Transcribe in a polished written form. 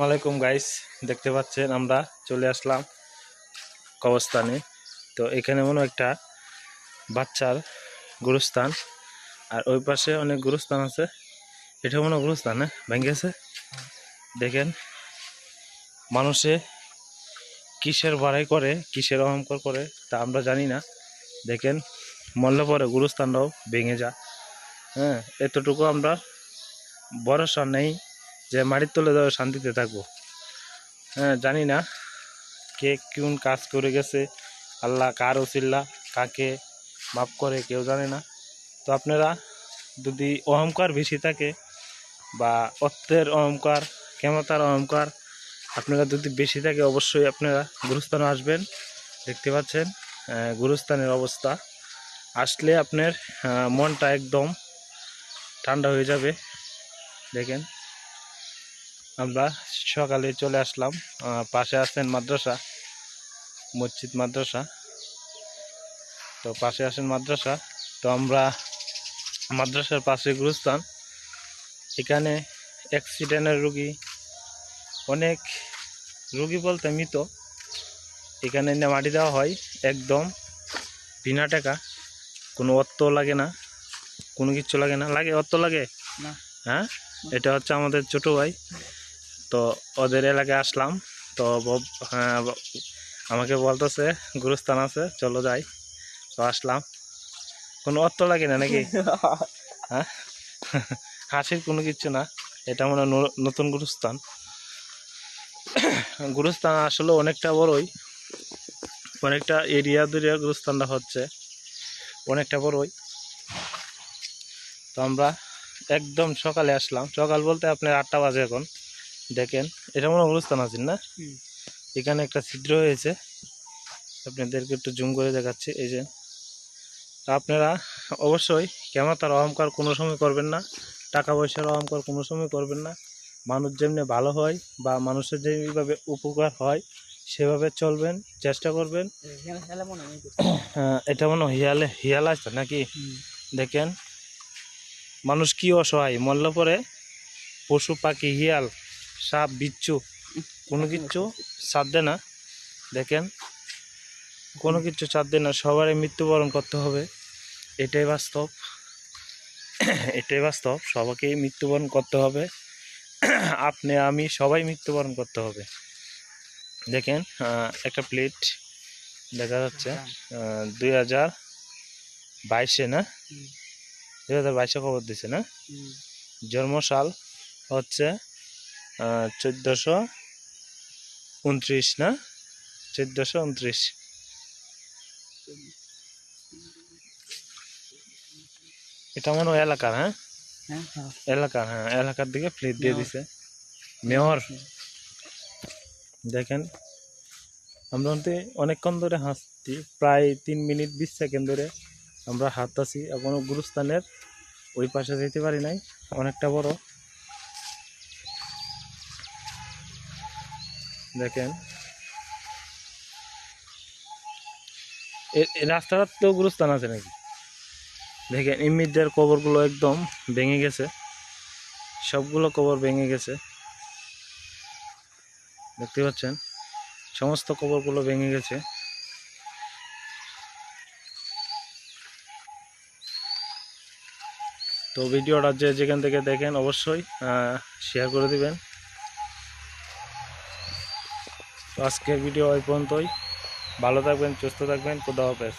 আসসালামাইকুম গাইস, দেখতে পাচ্ছেন আমরা চলে আসলাম কবরস্থানে। তো এখানে মনে একটা বাচ্চার গুরুস্থান, আর ওই পাশে অনেক গুরুস্থান আছে। এটা মনে গুরুস্থান ভেঙে গেছে। দেখেন মানুষে কিসের বাড়াই করে, কিসের অহংকার করে তা আমরা জানি না। দেখেন মরলে পরে গুরুস্থানটাও ভেঙে যায়। হ্যাঁ, এতটুকু আমরা ভরসা নেই যে মাটির তলে যাওয়া শান্তিতে থাকবো। হ্যাঁ, জানি না কে কোন কাজ করে গেছে, আল্লাহ কার ওসিল্লা কাকে মাফ করে কেউ জানে না। তো আপনারা যদি অহংকার বেশি থাকে বা অর্থের অহংকার, ক্ষমতার অহংকার আপনারা যদি বেশি থাকে, অবশ্যই আপনারা গুরুস্থানে আসবেন। দেখতে পাচ্ছেন গুরুস্থানের অবস্থা, আসলে আপনার মনটা একদম ঠান্ডা হয়ে যাবে। দেখেন আমরা সকালে চলে আসলাম, পাশে আছেন মাদ্রাসা, মসজিদ মাদ্রাসা। তো পাশে আছেন মাদ্রাসা, তো আমরা মাদ্রাসার পাশে গুরুস্থান। এখানে অ্যাক্সিডেন্টের রুগী, অনেক রুগী বলতে মৃত, এখানে মাটি দেওয়া হয় একদম বিনা টাকা, কোনো অর্থ লাগে না, কোনো কিছু লাগে না। লাগে অর্থ লাগে না? হ্যাঁ, এটা হচ্ছে আমাদের ছোটো ভাই। তো ওদের এলাকায় আসলাম, তো হ্যাঁ আমাকে বলতেছে গুরুস্থান আছে চলো যাই। তো আসলাম, কোনো অর্থ লাগে না নাকি? হ্যাঁ, হাসির কোনো কিছু না। এটা মনে নতুন গুরুস্থান। গুরুস্থান আসলে অনেকটা বড়ই, অনেকটা এরিয়া দূরিয়া গুরুস্থানটা হচ্ছে অনেকটা বড়ই। তো আমরা একদম সকালে আসলাম, সকাল বলতে আপনার 8টা বাজে এখন। দেখেন এটা মনে গুরুস্থান আছেন না, এখানে একটা ছিদ্র হয়েছে, আপনাদেরকে একটু জুম করে দেখাচ্ছি। এই যে আপনারা অবশ্যই ক্ষমতার অহংকার কোনো সময় করবেন না, টাকা পয়সার অহংকার কোনো সময় করবেন না। মানুষ যেমনি ভালো হয় বা মানুষের যেভাবে উপকার হয় সেভাবে চলবেন, চেষ্টা করবেন। এটা মনে হিয়াল আছে নাকি? দেখেন মানুষ কি অসহায়, মরলে পরে পশু পাখি, হিয়াল, সাপ, বিচ্ছু কোনো কিচ্ছু সাথ দেয় না। দেখেন কোনো কিছু সাথ দেয় না, সবারই মৃত্যুবরণ করতে হবে, এটাই বাস্তব। এটাই বাস্তব, সবাইকেই মৃত্যুবরণ করতে হবে। আপনি আমি সবাই মৃত্যুবরণ করতে হবে। দেখেন একটা প্লেট দেখা যাচ্ছে 2022 না, 2022 খবর দিছে না, জন্মসাল হচ্ছে 1429 না, 1429। এটা মনে হয় এলাকার, হ্যাঁ এলাকার, হ্যাঁ এলাকার দিকে প্লেট দিয়ে দিছে মেয়র। দেখেন আমরা অনেকক্ষণ ধরে হাঁটছি, প্রায় 3 মিনিট 20 সেকেন্ড ধরে আমরা হাঁটতেছি, এখনো গুরুস্থানের ওই পাশে যেতে পারি নাই, অনেকটা বড়। দেখেন এই রাস্তাটার তো গুরুস্থান আছে নাকি? দেখেন ইমিদের কবরগুলো একদম ভেঙে গেছে, সবগুলো কবর ভেঙে গেছে। দেখতে পাচ্ছেন সমস্ত কবরগুলো ভেঙে গেছে। তো ভিডিওটা যে যেখান থেকে দেখেন অবশ্যই শেয়ার করে দিবেন। আজকের ভিডিও এই পর্যন্তই। ভালো থাকবেন, সুস্থ থাকবেন, খোদা হাফেজ।